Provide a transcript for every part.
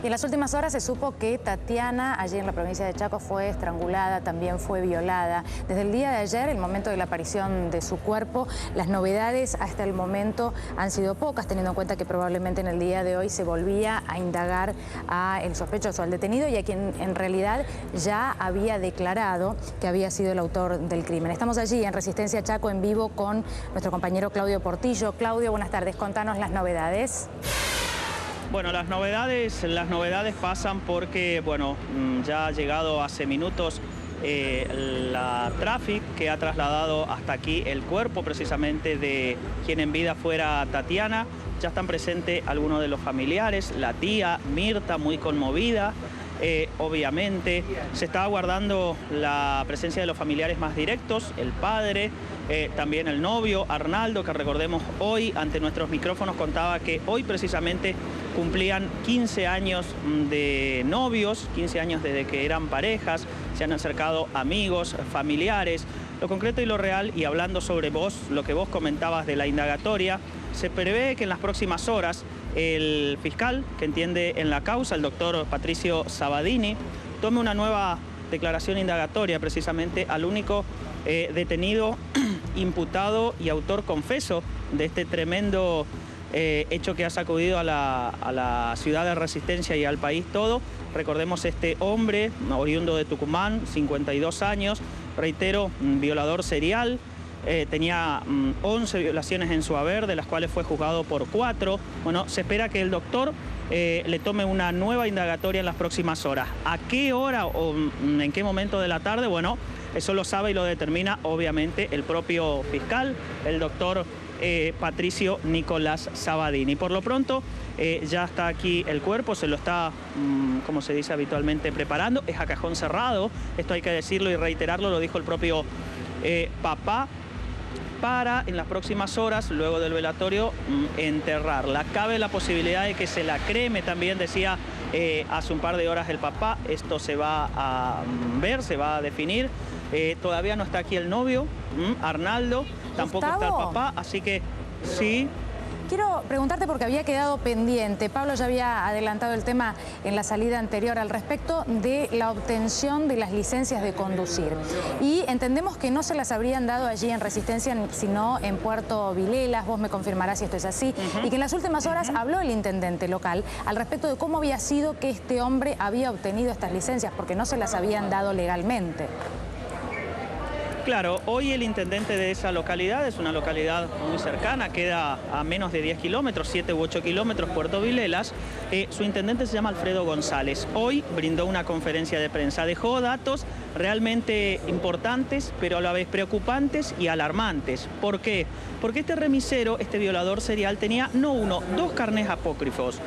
Y en las últimas horas se supo que Tatiana, allí en la provincia de Chaco, fue estrangulada, también fue violada. Desde el día de ayer, el momento de la aparición de su cuerpo, las novedades hasta el momento han sido pocas, teniendo en cuenta que probablemente en el día de hoy se volvía a indagar al sospechoso, al detenido y a quien en realidad ya había declarado que había sido el autor del crimen. Estamos allí en Resistencia Chaco en vivo con nuestro compañero Claudio Portillo. Claudio, buenas tardes, contanos las novedades. Bueno, las novedades pasan porque, bueno, ya ha llegado hace minutos la Traffic, que ha trasladado hasta aquí el cuerpo precisamente de quien en vida fuera Tatiana. Ya están presentes algunos de los familiares, la tía Mirta, muy conmovida. Obviamente se está aguardando la presencia de los familiares más directos, el padre, también el novio, Arnaldo, que recordemos hoy ante nuestros micrófonos contaba que hoy precisamente cumplían 15 años de novios, 15 años desde que eran parejas, se han acercado amigos, familiares. Lo concreto y lo real, y hablando sobre lo que vos comentabas de la indagatoria, se prevé que en las próximas horas el fiscal que entiende en la causa, el doctor Patricio Sabadini, tome una nueva declaración indagatoria precisamente al único detenido, imputado y autor confeso de este tremendo hecho que ha sacudido a la ciudad de Resistencia y al país todo. Recordemos este hombre, oriundo de Tucumán, 52 años, reitero, violador serial. Tenía 11 violaciones en su haber, de las cuales fue juzgado por 4. Bueno, se espera que el doctor le tome una nueva indagatoria en las próximas horas. ¿A qué hora o en qué momento de la tarde? Bueno, eso lo sabe y lo determina obviamente el propio fiscal, el doctor Patricio Nicolás Sabadini. Por lo pronto ya está aquí el cuerpo, se lo está, como se dice habitualmente, preparando. Es a cajón cerrado, esto hay que decirlo y reiterarlo, lo dijo el propio papá, para en las próximas horas, luego del velatorio, enterrarla. Cabe la posibilidad de que se la creme, también decía hace un par de horas el papá. Esto se va a ver, se va a definir. Todavía no está aquí el novio, Arnaldo, tampoco está el papá, así que sí. Quiero preguntarte porque había quedado pendiente, Pablo ya había adelantado el tema en la salida anterior al respecto de la obtención de las licencias de conducir. Y entendemos que no se las habrían dado allí en Resistencia, sino en Puerto Vilelas, vos me confirmarás si esto es así, y que en las últimas horas habló el intendente local al respecto de cómo había sido que este hombre había obtenido estas licencias, porque no se las habían dado legalmente. Claro, hoy el intendente de esa localidad, es una localidad muy cercana, queda a menos de 10 kilómetros, 7 u 8 kilómetros, Puerto Vilelas. Su intendente se llama Alfredo González. Hoy brindó una conferencia de prensa, dejó datos realmente importantes, pero a la vez preocupantes y alarmantes. ¿Por qué? Porque este remisero, este violador serial, tenía no uno, 2 carnés apócrifos,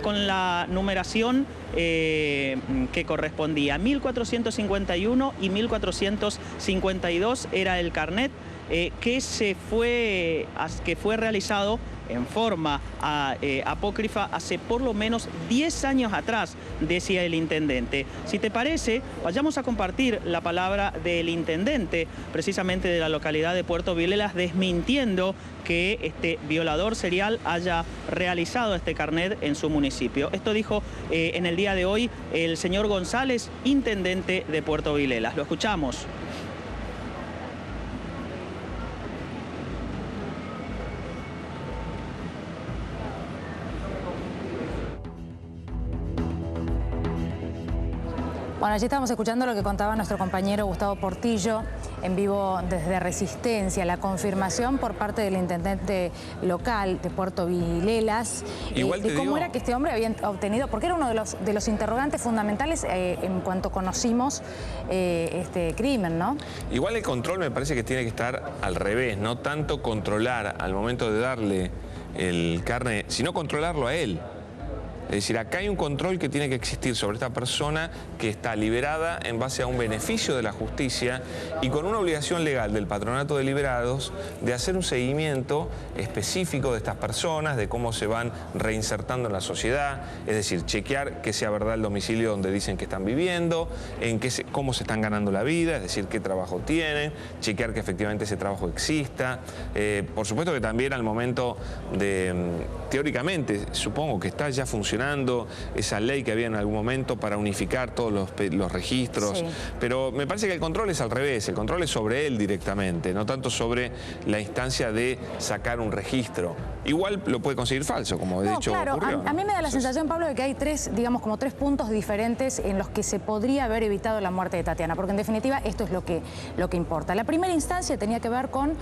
con la numeración que correspondía. 1451 y 1452 era el carnet que fue realizado en forma apócrifa hace por lo menos 10 años atrás, decía el intendente. Si te parece, vayamos a compartir la palabra del intendente, precisamente de la localidad de Puerto Vilelas, desmintiendo que este violador serial haya realizado este carnet en su municipio. Esto dijo en el día de hoy el señor González, intendente de Puerto Vilelas. Lo escuchamos. Bueno, allí estábamos escuchando lo que contaba nuestro compañero Gustavo Portillo en vivo desde Resistencia, la confirmación por parte del intendente local de Puerto Vilelas de cómo era que este hombre había obtenido, porque era uno de los interrogantes fundamentales en cuanto conocimos este crimen, ¿no? Igual el control me parece que tiene que estar al revés, no tanto controlar al momento de darle el carnet, sino controlarlo a él. Es decir, acá hay un control que tiene que existir sobre esta persona que está liberada en base a un beneficio de la justicia y con una obligación legal del Patronato de Liberados de hacer un seguimiento específico de estas personas, de cómo se van reinsertando en la sociedad, es decir, chequear que sea verdad el domicilio donde dicen que están viviendo, cómo se están ganando la vida, es decir, qué trabajo tienen, chequear que efectivamente ese trabajo exista. Por supuesto que también al momento de, teóricamente, supongo que está ya funcionando funcionando, esa ley que había en algún momento para unificar todos los registros, sí. Pero me parece que el control es al revés, el control es sobre él directamente, no tanto sobre la instancia de sacar un registro. Igual lo puede conseguir falso, como de hecho claro, ocurrió. A mí me da la sensación, Pablo, de que hay tres puntos diferentes en los que se podría haber evitado la muerte de Tatiana, porque en definitiva esto es lo que importa. La primera instancia tenía que ver con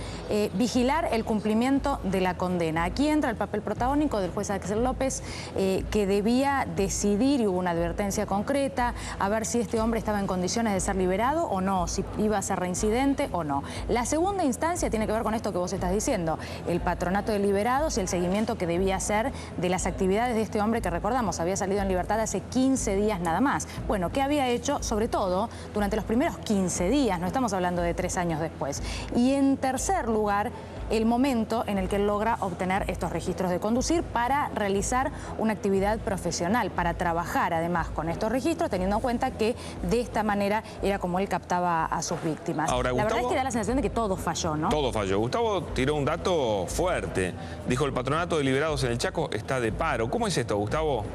vigilar el cumplimiento de la condena. Aquí entra el papel protagónico del juez Axel López, que debía decidir, y hubo una advertencia concreta, a ver si este hombre estaba en condiciones de ser liberado o no, si iba a ser reincidente o no. La segunda instancia tiene que ver con esto que vos estás diciendo, el patronato de liberados y el seguimiento que debía hacer de las actividades de este hombre que, recordamos, había salido en libertad hace 15 días nada más. Bueno, ¿qué había hecho? Sobre todo durante los primeros 15 días, no estamos hablando de 3 años después. Y en tercer lugar, el momento en el que él logra obtener estos registros de conducir para realizar una actividad profesional, para trabajar además con estos registros, teniendo en cuenta que de esta manera era como él captaba a sus víctimas. Ahora, la verdad Gustavo, es que da la sensación de que todo falló, ¿no? Todo falló. Gustavo tiró un dato fuerte. Dijo, el patronato de liberados en el Chaco está de paro. ¿Cómo es esto, Gustavo?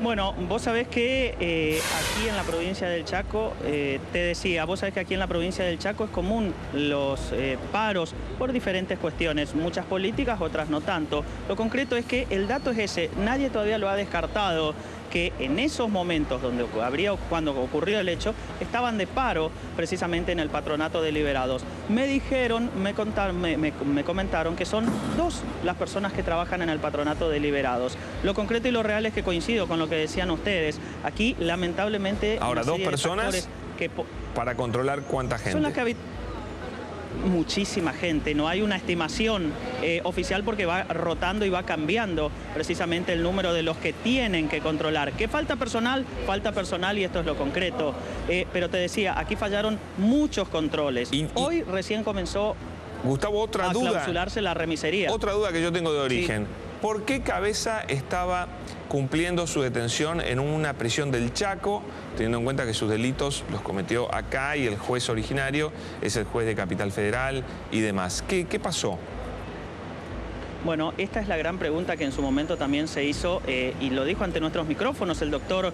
Bueno, vos sabés que aquí en la provincia del Chaco, te decía, vos sabés que aquí en la provincia del Chaco es común los paros por diferentes cuestiones, muchas políticas, otras no tanto. Lo concreto es que el dato es ese, nadie todavía lo ha descartado, que en esos momentos cuando ocurrió el hecho, estaban de paro precisamente en el patronato de liberados. Me dijeron, me comentaron que son 2 las personas que trabajan en el patronato de liberados. Lo concreto y lo real es que coincido con lo que decían ustedes. Aquí, lamentablemente... Ahora, 2 personas para controlar cuánta gente. Son las que muchísima gente, no hay una estimación oficial porque va rotando y va cambiando precisamente el número de los que tienen que controlar. ¿Qué falta personal? Falta personal y esto es lo concreto. Pero te decía, aquí fallaron muchos controles. Hoy recién comenzó, Gustavo, otra duda, clausularse la remisería. Otra duda que yo tengo de origen. Sí. ¿Por qué Cabeza estaba cumpliendo su detención en una prisión del Chaco, teniendo en cuenta que sus delitos los cometió acá y el juez originario es el juez de Capital Federal y demás? ¿Qué pasó? Bueno, esta es la gran pregunta que en su momento también se hizo y lo dijo ante nuestros micrófonos el doctor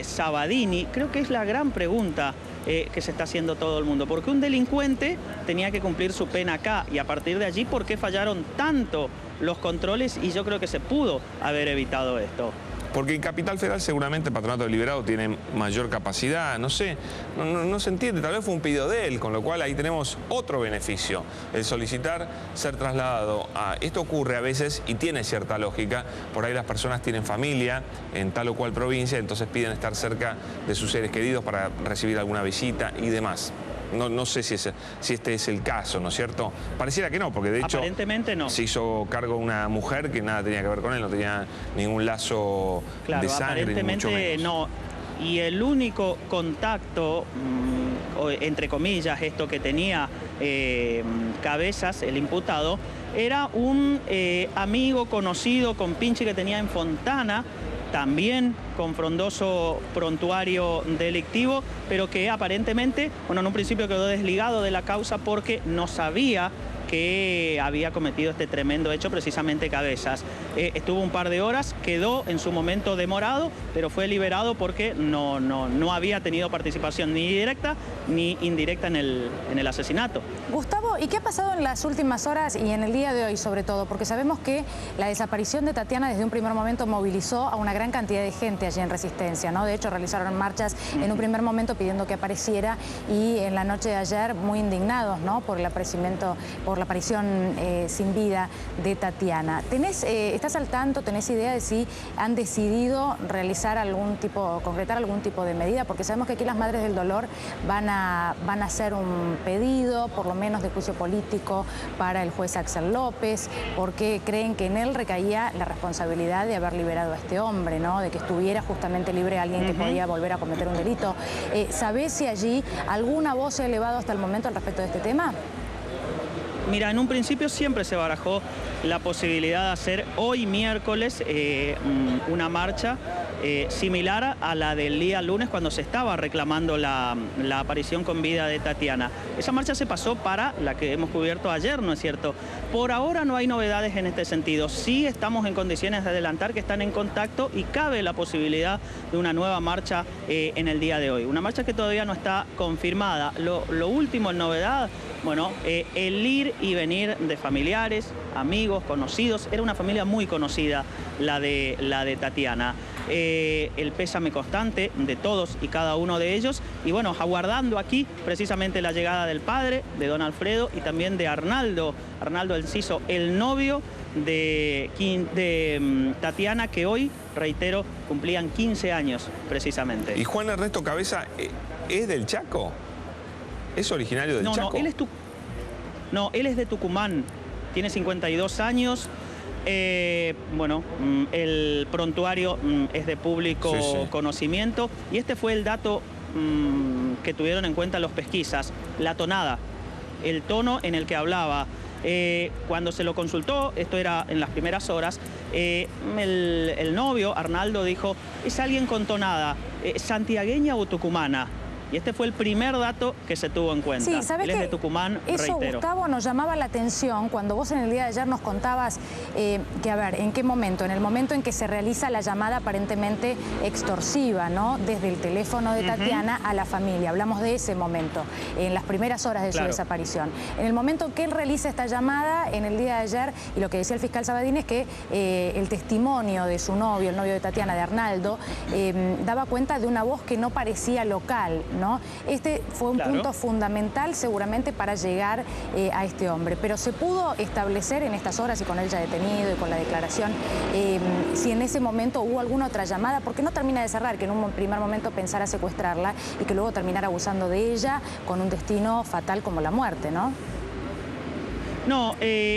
Sabadini. Creo que es la gran pregunta que se está haciendo todo el mundo. ¿Por qué un delincuente tenía que cumplir su pena acá? Y a partir de allí, ¿por qué fallaron tanto los controles? Y yo creo que se pudo haber evitado esto. Porque en Capital Federal seguramente el patronato de liberado tiene mayor capacidad, no sé, no se entiende, tal vez fue un pedido de él, con lo cual ahí tenemos otro beneficio, el solicitar ser trasladado a... Esto ocurre a veces y tiene cierta lógica, por ahí las personas tienen familia en tal o cual provincia, entonces piden estar cerca de sus seres queridos para recibir alguna visita y demás. No sé si este es el caso, ¿no es cierto? Pareciera que no, porque de hecho aparentemente no. Se hizo cargo una mujer que nada tenía que ver con él, no tenía ningún lazo de sangre, aparentemente ni mucho menos. No. Y el único contacto, entre comillas, esto que tenía Cabezas, el imputado, era un amigo conocido con pinche que tenía en Fontana, también con frondoso prontuario delictivo, pero que aparentemente, bueno, en un principio quedó desligado de la causa porque no sabía que había cometido este tremendo hecho precisamente Cabezas. Estuvo un par de horas, quedó en su momento demorado, pero fue liberado porque no había tenido participación ni directa ni indirecta en el asesinato. Gustavo, ¿y qué ha pasado en las últimas horas y en el día de hoy sobre todo? Porque sabemos que la desaparición de Tatiana desde un primer momento movilizó a una gran cantidad de gente allí en Resistencia, ¿no? De hecho, realizaron marchas en un primer momento pidiendo que apareciera y en la noche de ayer muy indignados, ¿no? Por el aparecimiento, por la aparición sin vida de Tatiana. ¿Estás al tanto, tenés idea de si han decidido concretar algún tipo de medida? Porque sabemos que aquí las Madres del Dolor van a hacer un pedido, por lo menos de juicio político, para el juez Axel López, porque creen que en él recaía la responsabilidad de haber liberado a este hombre, ¿no? De que estuviera justamente libre alguien que podía volver a cometer un delito. ¿Sabés si allí alguna voz se ha elevado hasta el momento al respecto de este tema? Mira, en un principio siempre se barajó la posibilidad de hacer hoy miércoles una marcha similar a la del día lunes cuando se estaba reclamando la aparición con vida de Tatiana. Esa marcha se pasó para la que hemos cubierto ayer, ¿no es cierto? Por ahora no hay novedades en este sentido. Sí estamos en condiciones de adelantar que están en contacto y cabe la posibilidad de una nueva marcha en el día de hoy. Una marcha que todavía no está confirmada. Lo último en novedad, bueno, el ir y venir de familiares, amigos, conocidos. Era una familia muy conocida la de Tatiana. El pésame constante de todos y cada uno de ellos. Y bueno, aguardando aquí precisamente la llegada del padre, de don Alfredo y también de Arnaldo Enciso, el novio de Tatiana, que hoy, reitero, cumplían 15 años precisamente. ¿Y Juan Ernesto Cabeza es del Chaco? ¿Es originario del Chaco? No, él es de Tucumán, tiene 52 años. Bueno, el prontuario es de público conocimiento y este fue el dato que tuvieron en cuenta los pesquisas, la tonada, el tono en el que hablaba. Cuando se lo consultó, esto era en las primeras horas, el novio, Arnaldo, dijo, es alguien con tonada, santiagueña o tucumana. Y este fue el primer dato que se tuvo en cuenta. Sí, ¿sabes Él es de Tucumán, eso, reitero. Gustavo, nos llamaba la atención cuando vos en el día de ayer nos contabas que, a ver, ¿en qué momento? En el momento en que se realiza la llamada aparentemente extorsiva, ¿no? Desde el teléfono de Tatiana a la familia. Hablamos de ese momento, en las primeras horas de su desaparición. En el momento que él realiza esta llamada, en el día de ayer, y lo que decía el fiscal Sabadín es que el testimonio de su novio, el novio de Tatiana, de Arnaldo, daba cuenta de una voz que no parecía local, ¿no? Este fue un punto fundamental seguramente para llegar a este hombre, pero se pudo establecer en estas horas y con él ya detenido y con la declaración si en ese momento hubo alguna otra llamada, porque no termina de cerrar que en un primer momento pensara secuestrarla y que luego terminara abusando de ella con un destino fatal como la muerte, ¿no? No,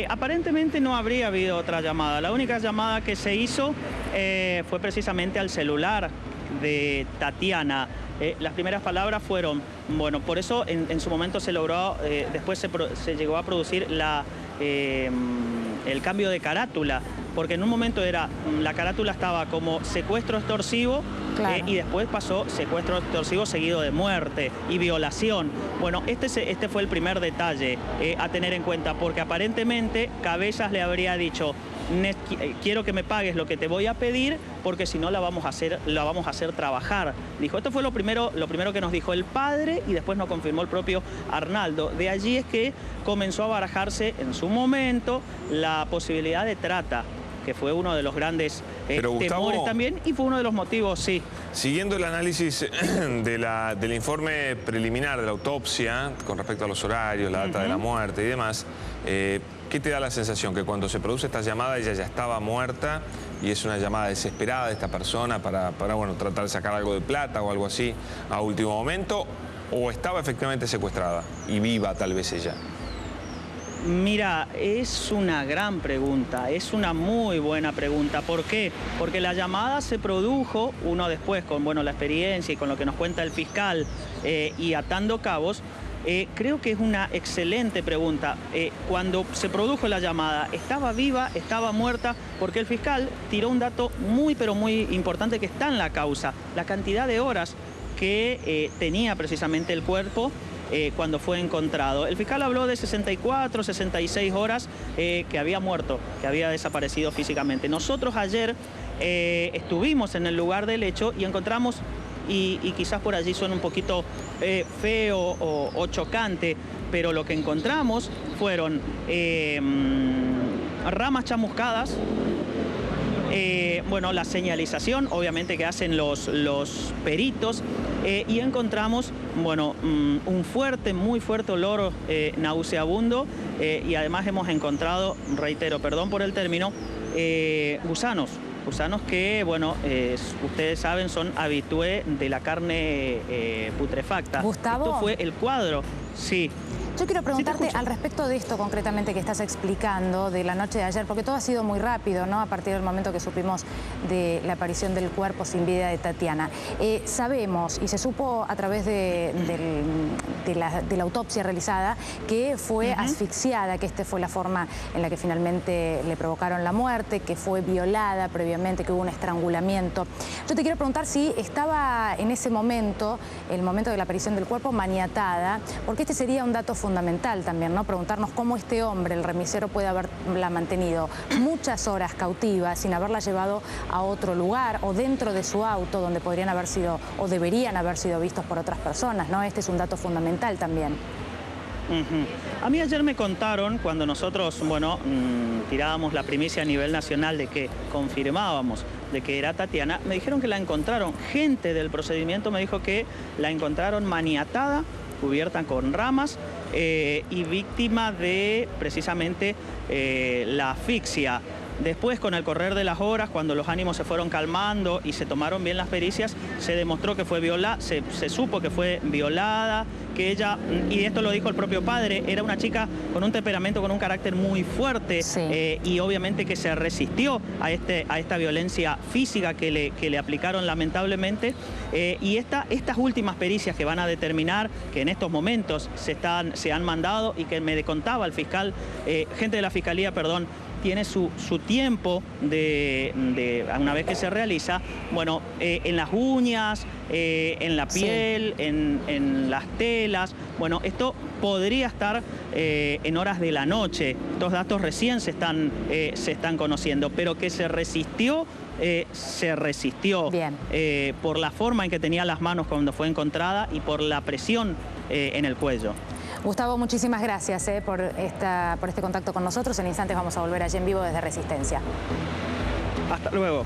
aparentemente no habría habido otra llamada. La única llamada que se hizo fue precisamente al celular de Tatiana. Las primeras palabras fueron, bueno, por eso en su momento se logró, después se llegó a producir el cambio de carátula, porque en un momento la carátula estaba como secuestro extorsivo, y después pasó secuestro extorsivo seguido de muerte y violación. Bueno, este fue el primer detalle a tener en cuenta, porque aparentemente Cabezas le habría dicho, quiero que me pagues lo que te voy a pedir, porque si no la vamos a hacer trabajar. Dijo, esto fue lo primero que nos dijo el padre y después nos confirmó el propio Arnaldo. De allí es que comenzó a barajarse en su momento la posibilidad de trata, que fue uno de los grandes temores también, y fue uno de los motivos, sí. Siguiendo el análisis del informe preliminar de la autopsia, con respecto a los horarios, la data de la muerte y demás, ¿qué te da la sensación? Que cuando se produce esta llamada ella ya estaba muerta y es una llamada desesperada de esta persona para bueno, tratar de sacar algo de plata o algo así a último momento, o estaba efectivamente secuestrada y viva tal vez ella? Mira, es una gran pregunta, es una muy buena pregunta. ¿Por qué? Porque la llamada se produjo, uno después con la experiencia y con lo que nos cuenta el fiscal y atando cabos, creo que es una excelente pregunta. Cuando se produjo la llamada, ¿estaba viva, estaba muerta? Porque el fiscal tiró un dato muy, pero muy importante que está en la causa, la cantidad de horas que tenía precisamente el cuerpo cuando fue encontrado. El fiscal habló de 64, 66 horas que había muerto, que había desaparecido físicamente. Nosotros ayer estuvimos en el lugar del hecho y encontramos, y quizás por allí suena un poquito feo o chocante, pero lo que encontramos fueron ramas chamuscadas, la señalización, obviamente, que hacen los peritos, y encontramos, un muy fuerte olor nauseabundo, y además hemos encontrado, reitero, perdón por el término, gusanos que, ustedes saben, son habitué de la carne putrefacta. Gustavo. Esto fue el cuadro, sí. Yo quiero preguntarte escucho. al respecto de esto concretamente que estás explicando de la noche de ayer, porque todo ha sido muy rápido, ¿no? A partir del momento que supimos de la aparición del cuerpo sin vida de Tatiana. Sabemos, y se supo a través de la autopsia realizada, que fue asfixiada, que esta fue la forma en la que finalmente le provocaron la muerte, que fue violada previamente, que hubo un estrangulamiento. Yo te quiero preguntar si estaba en ese momento, el momento de la aparición del cuerpo, maniatada, porque este sería un dato fundamental también, ¿no? Preguntarnos cómo este hombre, el remisero, puede haberla mantenido muchas horas cautiva sin haberla llevado a otro lugar o dentro de su auto donde podrían haber sido o deberían haber sido vistos por otras personas, ¿no? Este es un dato fundamental también. A mí ayer me contaron, cuando nosotros, bueno, tirábamos la primicia a nivel nacional de que confirmábamos de que era Tatiana, me dijeron que la encontraron. Gente del procedimiento me dijo que la encontraron maniatada, cubierta con ramas y víctima de precisamente la asfixia. Después, con el correr de las horas, cuando los ánimos se fueron calmando y se tomaron bien las pericias, se demostró que fue violada, se supo que fue violada, que ella, y esto lo dijo el propio padre, era una chica con un temperamento, con un carácter muy fuerte, sí. Y obviamente que se resistió a esta violencia física que le aplicaron lamentablemente. Y estas últimas pericias que van a determinar, que en estos momentos se han mandado y que me contaba el fiscal, gente de la fiscalía, perdón, tiene su tiempo una vez que se realiza, bueno, en las uñas, en la piel, sí. en las telas. Bueno, esto podría estar en horas de la noche. Estos datos recién se están conociendo, pero que se resistió por la forma en que tenía las manos cuando fue encontrada y por la presión en el cuello. Gustavo, muchísimas gracias por este contacto con nosotros. En instantes vamos a volver allí en vivo desde Resistencia. Hasta luego.